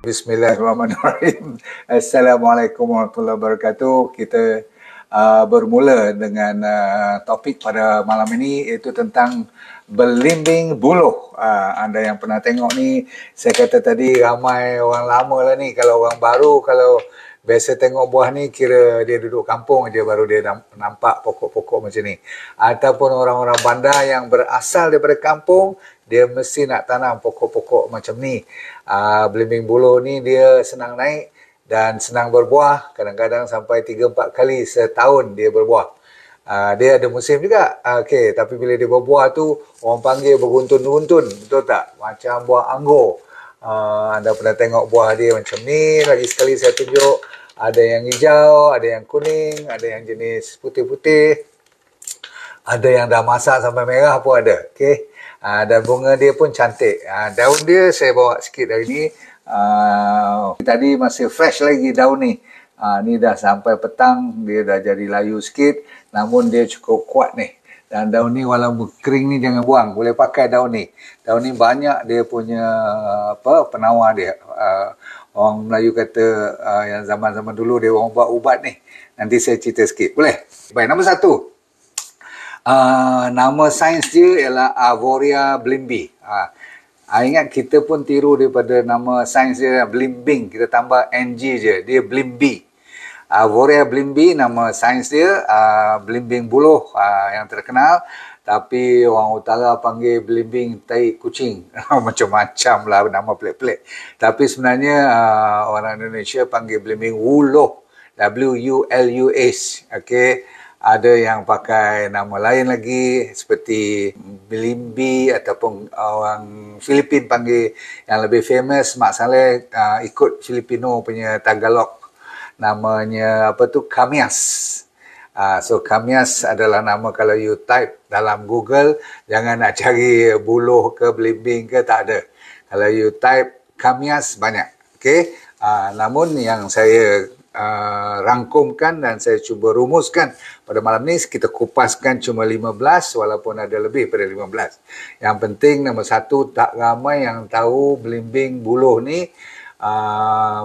Bismillahirrahmanirrahim. Assalamualaikum warahmatullahi wabarakatuh. Kita bermula dengan topik pada malam ini, iaitu tentang belimbing buluh. Anda yang pernah tengok ni, saya kata tadi ramai orang lama lah ni. Kalau orang baru, kalau biasa tengok buah ni, kira dia duduk kampung je baru dia nampak pokok-pokok macam ni. Ataupun orang-orang bandar yang berasal daripada kampung, dia mesti nak tanam pokok-pokok macam ni. Belimbing buluh ni dia senang naik dan senang berbuah. Kadang-kadang sampai 3-4 kali setahun dia berbuah. Dia ada musim juga. Tapi bila dia berbuah tu, orang panggil beruntun-runtun. Betul tak? Macam buah anggur. Anda pernah tengok buah dia macam ni. Lagi sekali saya tunjuk. Ada yang hijau, ada yang kuning, ada yang jenis putih-putih. Ada yang dah masak sampai merah pun ada. Dan bunga dia pun cantik. Daun dia saya bawa sikit hari ni. Tadi masih fresh lagi daun ni. Ni dah sampai petang, dia dah jadi layu sikit. Namun dia cukup kuat ni. Dan daun ni walaupun kering ni jangan buang. Boleh pakai daun ni. Daun ni banyak dia punya penawar dia. Orang Melayu kata yang zaman-zaman dulu dia orang buat ubat ni. Nanti saya cerita sikit. Boleh? Baik, nombor 1. Nama sains dia ialah Arborea blimby. Ingat kita pun tiru daripada nama sains dia belimbing. Kita tambah NG je. Dia blimby. Arborea blimby nama sains dia. Belimbing buluh yang terkenal. Tapi orang utara panggil belimbing tai kucing. Macam-macam lah nama pelik-pelik. Tapi sebenarnya orang Indonesia panggil belimbing wuluh. W-U-L-U-H. Ada yang pakai nama lain lagi seperti blimby, ataupun orang Filipin panggil yang lebih famous. Mak Saleh ikut Filipino punya Tagalog, namanya Kamias. So Kamias adalah nama, kalau you type dalam Google, jangan nak cari buluh ke belimbing ke, tak ada. Kalau you type Kamias banyak. Namun yang saya rangkumkan dan saya cuba rumuskan pada malam ni, kita kupaskan cuma 15 walaupun ada lebih pada 15. Yang penting nombor 1, tak ramai yang tahu belimbing buluh ni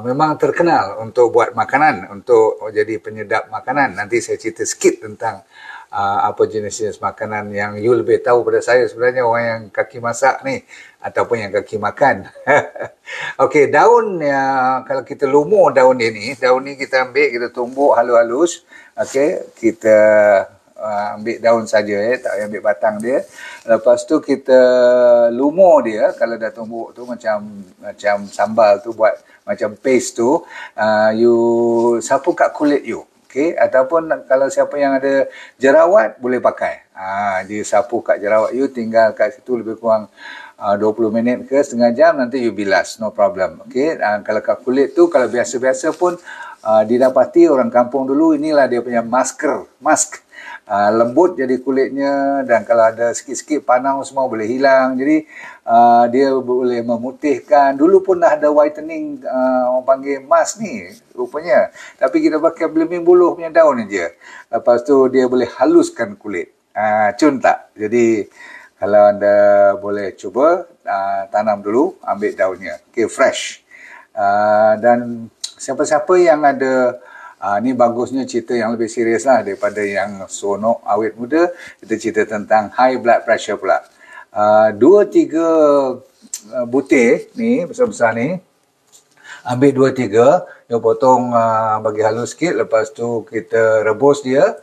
memang terkenal untuk buat makanan, untuk jadi penyedap makanan. Nanti saya cerita sikit tentang apa jenis-jenis makanan yang you lebih tahu pada saya sebenarnya, orang yang kaki masak ni ataupun yang kaki makan. Daun, kalau kita lumur daun ni kita ambil, kita tumbuk halus-halus. Kita ambil daun saja, tak payah ambil batang dia. Lepas tu kita lumur dia. Kalau dah tumbuk tu macam sambal tu, buat macam paste tu, you sapu kat kulit you. Ataupun kalau siapa yang ada jerawat boleh pakai. Dia sapu kat jerawat you, tinggal kat situ lebih kurang 20 minit ke setengah jam, nanti you bilas, no problem. Kalau kat kulit tu, kalau biasa-biasa pun didapati orang kampung dulu, inilah dia punya mask. Lembut jadi kulitnya, dan kalau ada sikit-sikit panau semua boleh hilang. Jadi dia boleh memutihkan. Dulu pun dah ada whitening, orang panggil mask ni rupanya, tapi kita pakai belimbing buluh punya daun je. Lepas tu dia boleh haluskan kulit. Cun tak? Jadi kalau anda boleh cuba tanam dulu, ambil daunnya. Fresh. Dan siapa-siapa yang ada, ni bagusnya cerita yang lebih serius lah daripada yang sonok awet muda. Kita cerita tentang high blood pressure pula. 2-3 butir ni, besar-besar ni, ambil 2-3, you potong bagi halus sikit. Lepas tu kita rebus dia,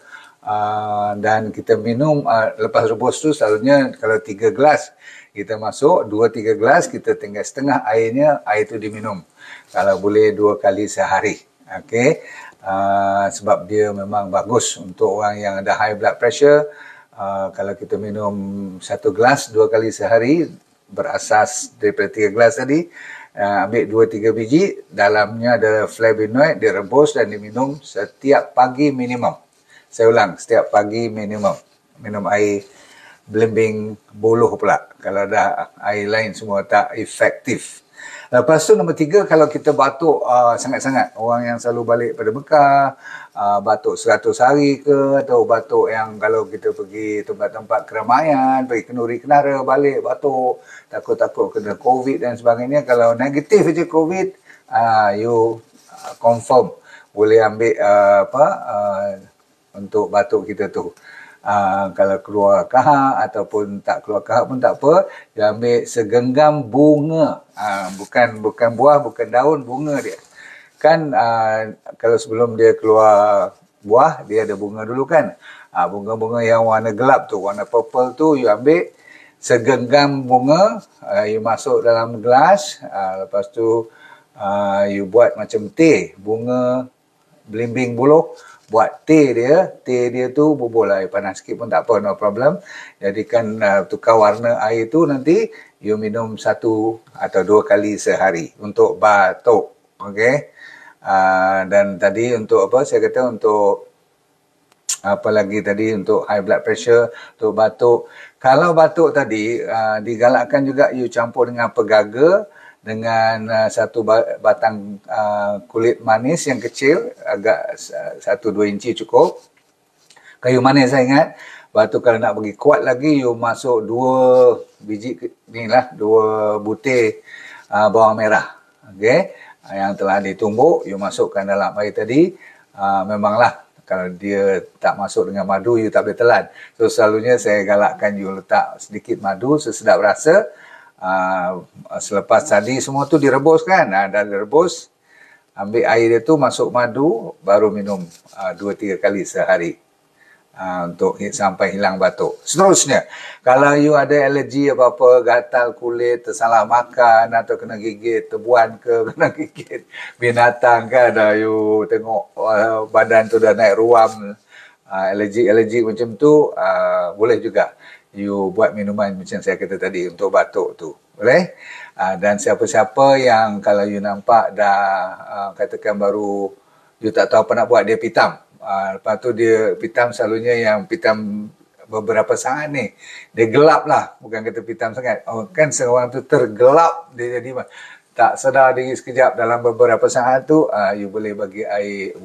dan kita minum. Lepas rebus tu selalunya kalau 3 gelas kita masuk, 2-3 gelas kita tinggal setengah airnya, air tu diminum. Kalau boleh 2 kali sehari. Sebab dia memang bagus untuk orang yang ada high blood pressure. Kalau kita minum 1 gelas 2 kali sehari, berasas daripada 3 gelas tadi, ambil 2-3 biji, dalamnya ada flavonoid, direbus dan diminum setiap pagi minimum. Saya ulang, setiap pagi minimum. Minum air belimbing buluh pula. Kalau dah air lain semua tak efektif. Lepas tu nombor 3, kalau kita batuk sangat-sangat, orang yang selalu balik pada Mekah, batuk 100 hari ke, atau batuk yang kalau kita pergi tempat-tempat keramaian, pergi kenduri kenara, balik batuk, takut-takut kena COVID dan sebagainya. Kalau negatif je COVID, you confirm boleh ambil untuk batuk kita tu. Kalau keluar kahak ataupun tak keluar kahak pun tak apa, dia ambil segenggam bunga. Bukan buah, bukan daun, bunga dia. Kan kalau sebelum dia keluar buah, dia ada bunga dulu kan. Bunga-bunga yang warna gelap tu, warna purple tu, you ambil segenggam bunga, you masuk dalam gelas, lepas tu you buat macam teh, bunga belimbing buluh, buat teh dia tu bubul air panas sikit pun tak apa, no problem. Jadikan tukar warna air tu, nanti you minum 1 atau 2 kali sehari untuk batuk. Okey. Dan tadi untuk apa, saya kata untuk apa lagi tadi, untuk high blood pressure, untuk batuk. Kalau batuk tadi, digalakkan juga you campur dengan pegaga, dengan 1 batang kulit manis yang kecil, agak 1-2 inci cukup. Kayu manis saya ingat. Lepas tu kalau nak bagi kuat lagi, you masuk 2 biji ni lah, 2 butir bawang merah. Okey, yang telah ditumbuk, you masukkan dalam air tadi. Memanglah kalau dia tak masuk dengan madu, you tak boleh telan. So selalunya saya galakkan you letak sedikit madu sesedap rasa. Selepas tadi semua tu direbus kan, dah direbus, ambil air dia tu, masuk madu, baru minum 2-3 kali sehari untuk sampai hilang batuk. Seterusnya, kalau you ada alergi apa-apa, gatal kulit, tersalah makan atau kena gigit tebuan ke, kena gigit binatang kan, you tengok badan tu dah naik ruam, alergi macam tu, boleh juga you buat minuman macam saya kata tadi untuk batuk tu. Boleh? Dan siapa-siapa yang kalau you nampak dah katakan baru you tak tahu apa nak buat, dia pitam. Lepas tu dia pitam, selalunya yang pitam beberapa saat ni, dia gelap lah, bukan kata pitam sangat. Kan seorang tu tergelap, dia jadi tak sedar diri sekejap, dalam beberapa saat tu you boleh bagi air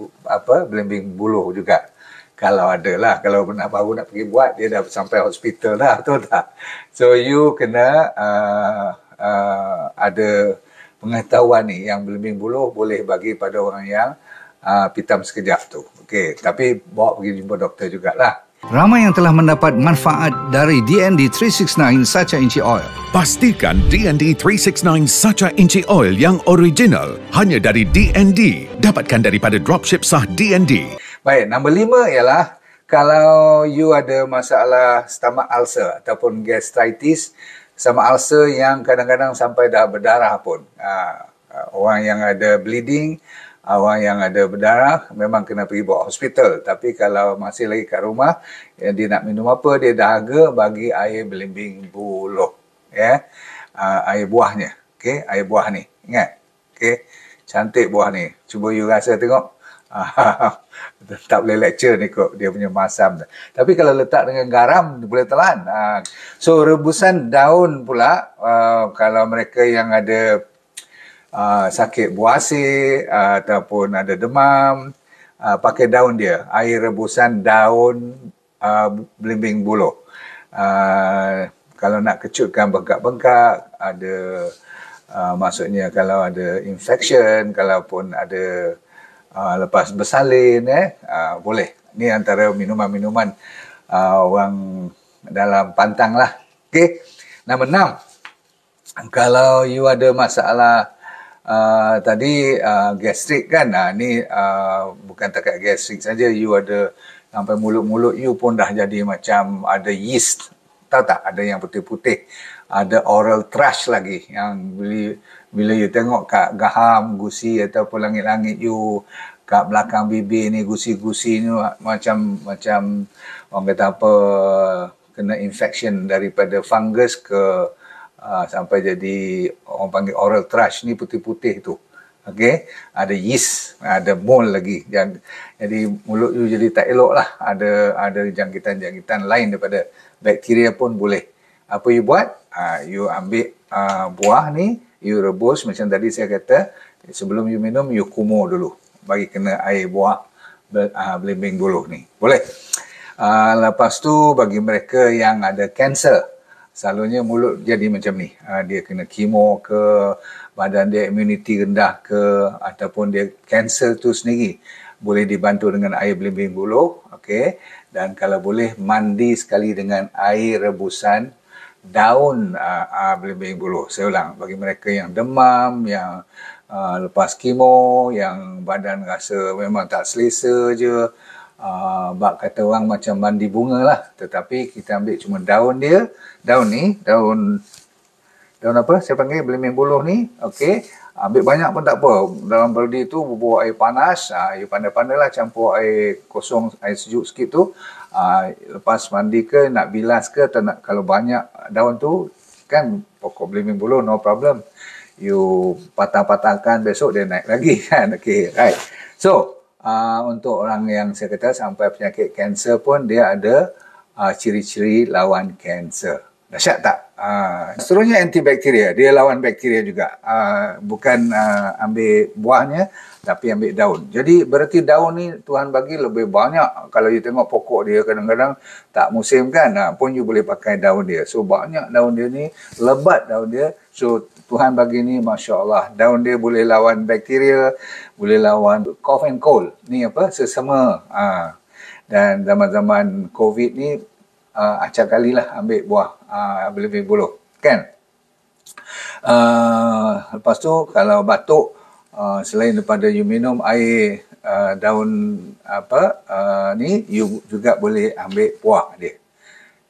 belimbing buluh juga. Kalau ada lah, kalau baru nak pergi buat, dia dah sampai hospital dah, betul tak? So you kena ada pengetahuan ni, yang belimbing buluh boleh bagi pada orang yang pitam sekejap tu. Okey, tapi bawa pergi jumpa doktor jugalah. Ramai yang telah mendapat manfaat dari DND 369 Sacha Inchi Oil. Pastikan DND 369 Sacha Inchi Oil yang original hanya dari DND. Dapatkan daripada dropship sah DND. Baik, nombor 5 ialah kalau you ada masalah stomach ulcer ataupun gastritis, stomach ulcer yang kadang-kadang sampai dah berdarah pun. Orang yang ada bleeding, orang yang ada berdarah, memang kena pergi bawa hospital. Tapi kalau masih lagi kat rumah, dia nak minum apa, dia dahaga bagi air belimbing buluh. Ya, air buahnya. Okay, air buah ni. Ingat? Okay, cantik buah ni. Cuba you rasa tengok. Tak boleh lecture ni kok, dia punya masam. Tapi kalau letak dengan garam, boleh telan. So rebusan daun pula, kalau mereka yang ada sakit buasir ataupun ada demam, pakai daun dia, air rebusan daun belimbing buluh. Kalau nak kecutkan bengkak-bengkak, ada maksudnya kalau ada infection, kalaupun ada lepas bersalin, boleh. Ni antara minuman-minuman orang dalam pantang lah. Okay. Nombor 6. Kalau you ada masalah tadi gastrik kan, ni bukan takat gastrik saja, you ada sampai mulut-mulut you pun dah jadi macam ada yeast. Tahu tak? Ada yang putih-putih. Ada oral thrush lagi, yang bila you tengok kat gaham, gusi ataupun langit-langit you, kat belakang bibir ni, gusi-gusi ni macam orang kata apa, kena infection daripada fungus ke sampai jadi orang panggil oral thrush ni, putih-putih tu. Okey, ada yeast, ada mold lagi. Jadi mulut you jadi tak elok lah. Ada jangkitan-jangkitan lain daripada bakteria pun boleh. Apa you buat? You ambil buah ni, you rebus macam tadi saya kata. Sebelum you minum, you kumur dulu, bagi kena air buah belimbing buluh ni. Boleh. Lepas tu bagi mereka yang ada kanser, selalunya mulut jadi macam ni. Dia kena kemo ke, badan dia imuniti rendah ke, ataupun dia kanser tu sendiri, boleh dibantu dengan air belimbing buluh. Okey, dan kalau boleh mandi sekali dengan air rebusan daun belimbing buluh. Saya ulang, bagi mereka yang demam, yang lepas kemo, yang badan rasa memang tak selesa je, bak kata orang macam mandi bunga lah, tetapi kita ambil cuma daun dia, daun apa saya panggil belimbing buluh ni. Okey, ambil banyak pun tak apa. Dalam baldi tu bubuh air panas, air pandai-pandai lah, campur air kosong, air sejuk sikit tu. Lepas mandi ke, nak bilas ke, atau nak, kalau banyak daun tu kan pokok belimbing buluh, no problem, you patah-patahkan, besok dia naik lagi kan. Okay, right. So untuk orang yang saya kata sampai penyakit kanser pun, dia ada ciri-ciri lawan kanser. Dahsyat tak? Seterusnya antibakteria. Dia lawan bakteria juga. Bukan ambil buahnya, tapi ambil daun. Jadi berarti daun ni Tuhan bagi lebih banyak. Kalau you tengok pokok dia kadang-kadang tak musim kan, pun you boleh pakai daun dia. So banyak daun dia ni, lebat daun dia. So Tuhan bagi ni, Masya Allah. Daun dia boleh lawan bakteria, boleh lawan cough and cold. Ni apa? Sesama. Dan zaman-zaman COVID ni, acap kalilah ambil buah belimbing buluh kan. Lepas tu kalau batuk, selain daripada you minum air daun ni, you juga boleh ambil buah dia.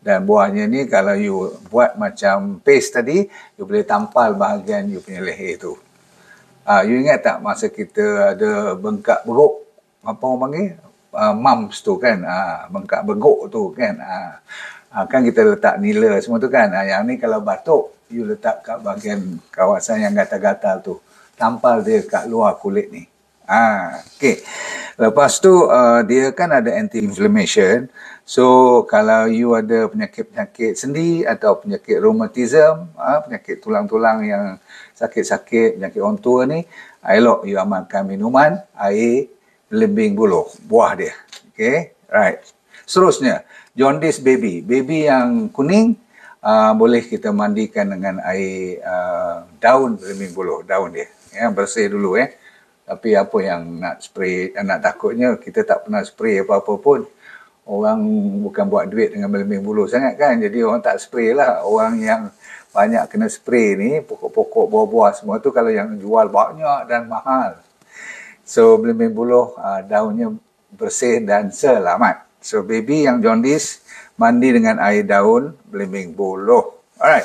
Dan buahnya ni kalau you buat macam paste tadi, you boleh tampal bahagian you punya leher tu. You ingat tak masa kita ada bengkak beruk, apa orang panggil, mumps tu kan, bengkak beguk tu kan, kan kita letak nila semua tu kan. Yang ni kalau batuk, you letak kat bahagian kawasan yang gatal-gatal tu, tampal dia kat luar kulit ni. Okay. Lepas tu dia kan ada anti-inflammation. So kalau you ada penyakit-penyakit sendi atau penyakit rheumatism, penyakit tulang-tulang yang sakit-sakit, penyakit orang tua ni, elok you amalkan minuman air belimbing buluh, buah dia. Okay, right. Seterusnya, jaundice baby. Baby yang kuning, boleh kita mandikan dengan air daun belimbing buluh, daun dia. Ya, bersih dulu Tapi apa yang nak spray, nak takutnya kita tak pernah spray apa-apa pun. Orang bukan buat duit dengan belimbing buluh sangat kan. Jadi orang tak spray lah. Orang yang banyak kena spray ni, pokok-pokok, buah-buah semua tu, kalau yang jual banyak dan mahal. So belimbing buluh daunnya bersih dan selamat. So baby yang jaundice, mandi dengan air daun belimbing buluh. Alright.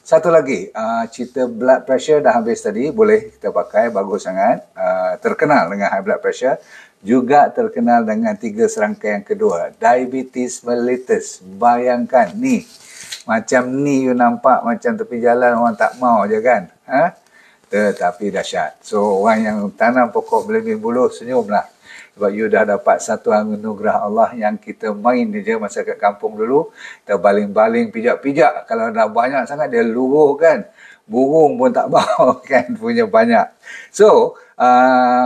Satu lagi, cerita blood pressure dah habis tadi, boleh kita pakai, bagus sangat. Terkenal dengan high blood pressure, juga terkenal dengan 3 serangkaian kedua, diabetes mellitus. Bayangkan ni, macam ni you nampak macam tepi jalan orang tak mau je kan. Tetapi dahsyat. So orang yang tanam pokok belimbing buluh, senyumlah. Sebab you dah dapat satu anugerah Allah yang kita main je masa kat kampung dulu. Kita baling-baling, pijak-pijak. Kalau dah banyak sangat, dia luruh kan. Burung pun tak mau kan, punya banyak. So,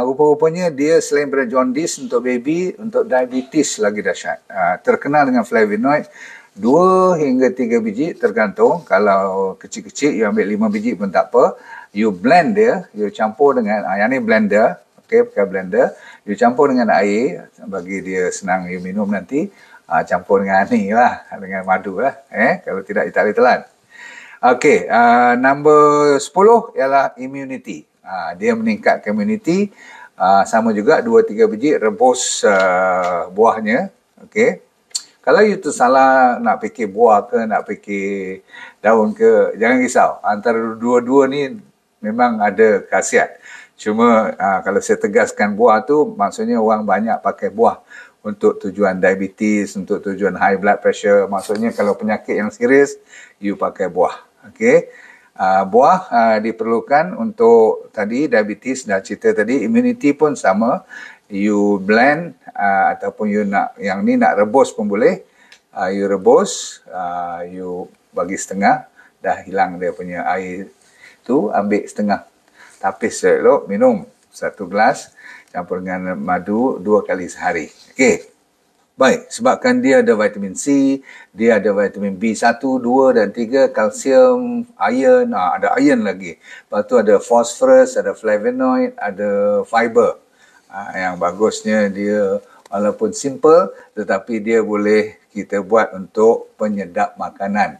rupa-rupanya dia selain daripada jaundice untuk baby, untuk diabetes lagi dahsyat. Terkenal dengan flavonoid. 2 hingga 3 biji tergantung. Kalau kecil-kecil, you ambil 5 biji pun tak apa. You blend dia, you campur dengan, yang ni blender. Okay, pakai blender. You campur dengan air, bagi dia senang you minum nanti. Campur dengan ni lah, dengan madu lah. Kalau tidak, you tak boleh telan. Okay, number 10 ialah immunity. Dia meningkatkan immunity. Sama juga 2-3 biji, rebus buahnya. Okay. Kalau you tersalah nak fikir buah ke, nak fikir daun ke, jangan risau. Antara dua-dua ni memang ada khasiat. Cuma kalau saya tegaskan buah tu, maksudnya orang banyak pakai buah untuk tujuan diabetes, untuk tujuan high blood pressure. Maksudnya kalau penyakit yang serius, you pakai buah. Okay. Buah diperlukan untuk tadi diabetes, dah cerita tadi. Immunity pun sama. You blend ataupun you nak, yang ni nak rebus pun boleh. You rebus, you bagi setengah, dah hilang dia punya air tu, ambil setengah. Tapis elok, minum 1 gelas, campur dengan madu 2 kali sehari. Okey. Baik, sebabkan dia ada vitamin C, dia ada vitamin B1, 2 dan 3, kalsium, iron, ada iron lagi. Lepas tu ada phosphorus, ada flavonoid, ada fiber. Yang bagusnya dia walaupun simple tetapi dia boleh kita buat untuk penyedap makanan.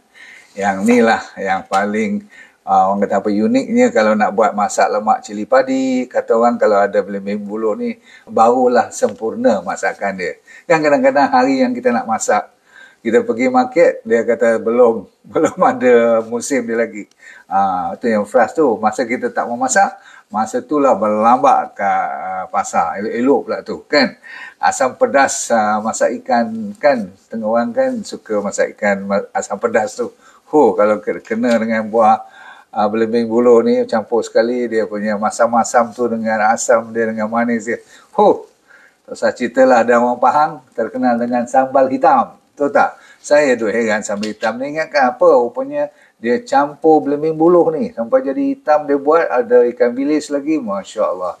Yang ni lah yang paling orang kata apa uniknya kalau nak buat masak lemak cili padi, kata orang kalau ada belimbing buluh ni barulah sempurna masakan dia. Kan kadang-kadang hari yang kita nak masak, kita pergi market, dia kata belum ada musim dia lagi. Itu yang frust tu. Masa kita tak mau masak, masa itulah berlambat ke pasar. Elok-elok pula tu, kan. Asam pedas masak ikan, kan. Tengah orang kan suka masak ikan asam pedas tu. Kalau kena dengan buah belimbing buluh ni, campur sekali dia punya masam-masam tu dengan asam dia, dengan manis dia. Tak usah cerita lah, ada orang Pahang terkenal dengan sambal hitam. Tahu tak? Saya tu heran sambal hitam ni, ingatkan apa? Rupanya dia campur belimbing buluh ni sampai jadi hitam, dia buat ada ikan bilis lagi. Masya Allah.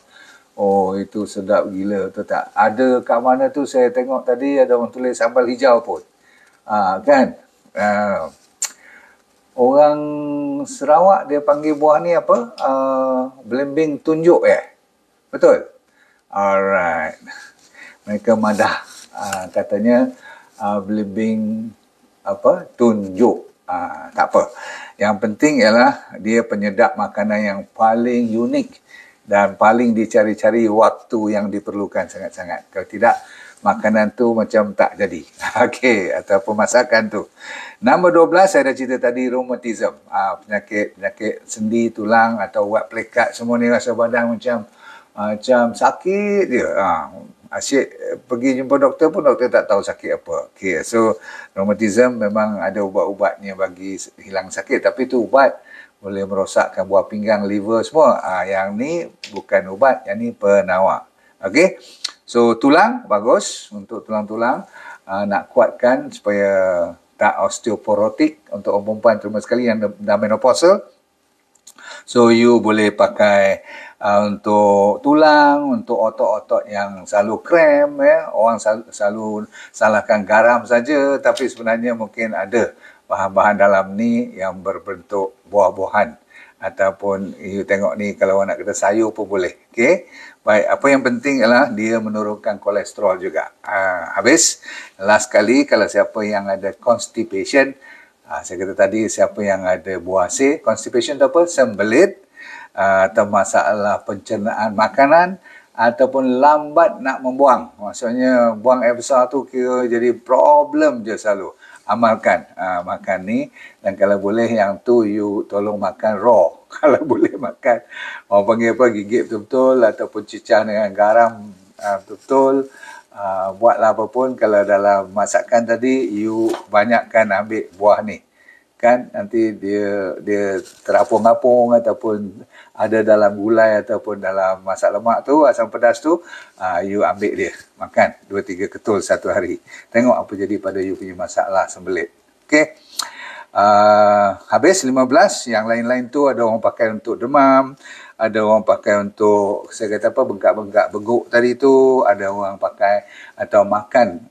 Itu sedap gila. Tahu tak? Ada kat mana tu saya tengok tadi ada orang tulis sambal hijau pun. Kan? Orang Sarawak dia panggil buah ni apa? Belimbing tunjuk Betul? Alright. Mereka madah katanya belimbing tunjuk. Tak apa. Yang penting ialah dia penyedap makanan yang paling unik dan paling dicari-cari waktu yang diperlukan sangat-sangat. Kalau tidak, makanan tu macam tak jadi. Okey, ataupun masakan tu. Nombor 12, saya dah cerita tadi, rheumatism. Penyakit sendi, tulang atau urat pelekat, semua ni rasa badan macam sakit je. Asyik pergi jumpa doktor pun doktor tak tahu sakit apa. Okay, so rheumatism memang ada ubat-ubatnya bagi hilang sakit, tapi tu ubat boleh merosakkan buah pinggang, liver semua. Yang ni bukan ubat, yang ni penawar. Okay, so tulang bagus untuk tulang-tulang, nak kuatkan supaya tak osteoporotik untuk orang perempuan terutama sekali yang dah menopausal. So you boleh pakai untuk tulang, untuk otot-otot yang selalu krem, orang selalu salahkan garam saja, tapi sebenarnya mungkin ada bahan-bahan dalam ni yang berbentuk buah-buahan, ataupun you tengok ni kalau nak kata sayur pun boleh. Okay? Baik, apa yang penting ialah dia menurunkan kolesterol juga. Habis, last kali kalau siapa yang ada constipation, saya kata tadi siapa yang ada buah C, constipation tu apa? Sembelit, atau masalah pencernaan makanan, ataupun lambat nak membuang. Maksudnya buang air besar tu kira jadi problem je selalu. Amalkan makan ni, dan kalau boleh yang tu you tolong makan raw. Kalau boleh makan, orang panggil apa, gigit betul-betul ataupun cicah dengan garam betul-betul. Buatlah apa pun, kalau dalam masakan tadi you banyakkan ambil buah ni, kan nanti dia terapung-apung ataupun ada dalam gulai ataupun dalam masak lemak tu, asam pedas tu, you ambil dia makan 2-3 ketul satu hari, tengok apa jadi pada you punya masalah sembelit. Okay, habis 15. Yang lain-lain tu ada orang pakai untuk demam, ada orang pakai untuk, saya kata apa, bengkak-bengkak beguk tadi tu, ada orang pakai atau makan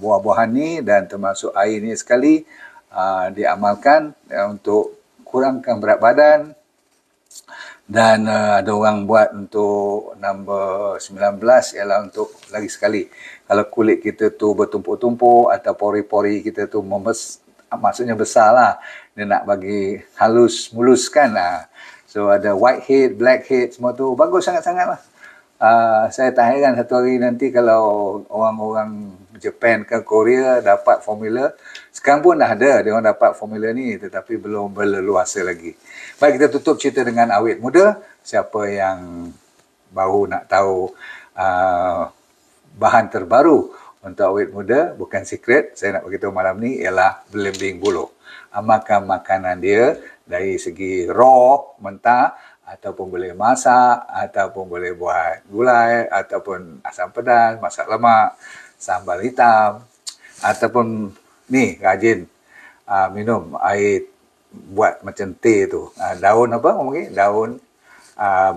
buah-buahan ni, dan termasuk air ni sekali diamalkan untuk kurangkan berat badan. Dan ada orang buat untuk nombor 19 ialah untuk lagi sekali, kalau kulit kita tu bertumpuk-tumpuk atau pori-pori kita tu maksudnya besar lah, dia nak bagi halus, muluskan lah. So ada whitehead, blackhead, semua tu bagus sangat-sangat lah. Saya tak heran satu hari nanti kalau orang-orang Japan ke Korea dapat formula. Sekarang pun dah ada, dia orang dapat formula ni, tetapi belum berleluasa lagi. Baik, kita tutup cerita dengan awet muda. Siapa yang baru nak tahu bahan terbaru untuk awet muda, bukan secret, saya nak beritahu malam ni, ialah belimbing buluh. Amalkan makanan dia dari segi raw, mentah, ataupun boleh masak, ataupun boleh buat gulai, ataupun asam pedas, masak lemak, sambal hitam, ataupun ni rajin minum air buat macam teh tu, daun apa orang panggil, daun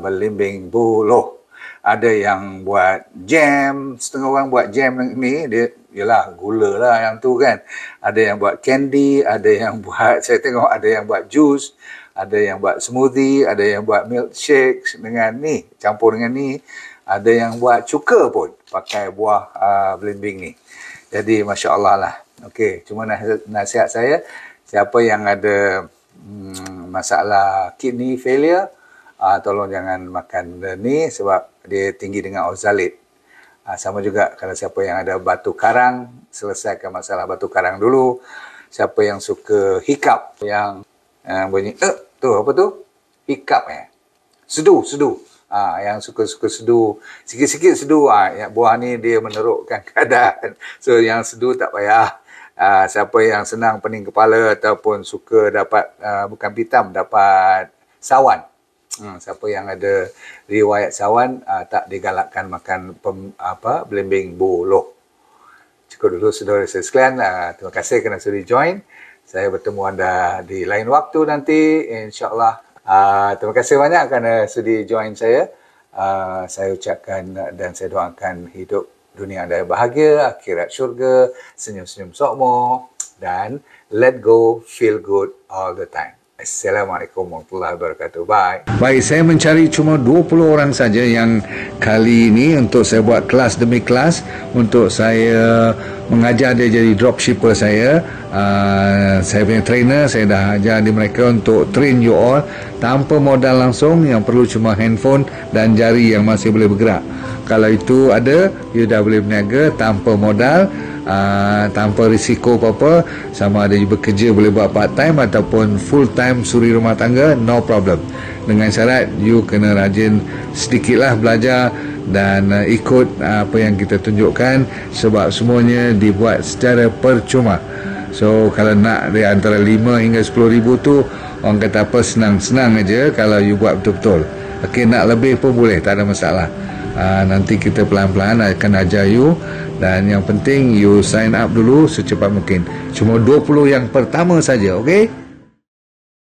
belimbing buluh. ada yang buat jam, setengah orang buat jam ni, dia yalah gula lah yang tu kan. Ada yang buat candy, ada yang buat, saya tengok ada yang buat jus, ada yang buat smoothie, ada yang buat milkshake dengan ni, campur dengan ni. Ada yang buat cuka pun pakai buah belimbing ni. Jadi Masya Allah lah. Okey, cuma nasihat saya, siapa yang ada masalah kidney failure, tolong jangan makan ni sebab dia tinggi dengan oxalate. Sama juga kalau siapa yang ada batu karang, selesaikan masalah batu karang dulu. Siapa yang suka hiccup, yang bunyi tu apa tu? Hiccup Sedu. Yang suka sedu, sikit-sikit sedu, buah ni dia menerukkan keadaan. So yang sedu tak payah. Siapa yang senang pening kepala ataupun suka dapat bukan pitam, dapat sawan. Siapa yang ada riwayat sawan, tak digalakkan makan belimbing buluh. Cukup dulu saudara saya sekalian. Terima kasih kerana sudi join. Saya bertemu anda di lain waktu nanti, insyaAllah. Terima kasih banyak kerana sudi join saya. Saya ucapkan dan saya doakan hidup dunia anda bahagia, akhirat syurga, senyum-senyum sokmo, dan let go, feel good all the time. Assalamualaikum warahmatullahi wabarakatuh. Bye. Baik, saya mencari cuma 20 orang saja yang kali ini untuk saya buat kelas demi kelas, untuk saya mengajar dia jadi dropshipper saya. Saya punya trainer, saya dah ajar di mereka untuk train you all tanpa modal langsung, yang perlu cuma handphone dan jari yang masih boleh bergerak. Kalau itu ada, you dah boleh berniaga tanpa modal, tanpa risiko apa-apa. Sama ada you bekerja boleh buat part time ataupun full time suri rumah tangga, no problem. Dengan syarat you kena rajin sedikitlah belajar dan ikut apa yang kita tunjukkan, sebab semuanya dibuat secara percuma. So kalau nak di antara 5 hingga 10 ribu tu, orang kata apa, senang-senang aja kalau you buat betul-betul. Okey, nak lebih pun boleh, tak ada masalah. Nanti kita pelan-pelan akan ajar you, dan yang penting you sign up dulu secepat mungkin. Cuma 20 yang pertama saja, okey?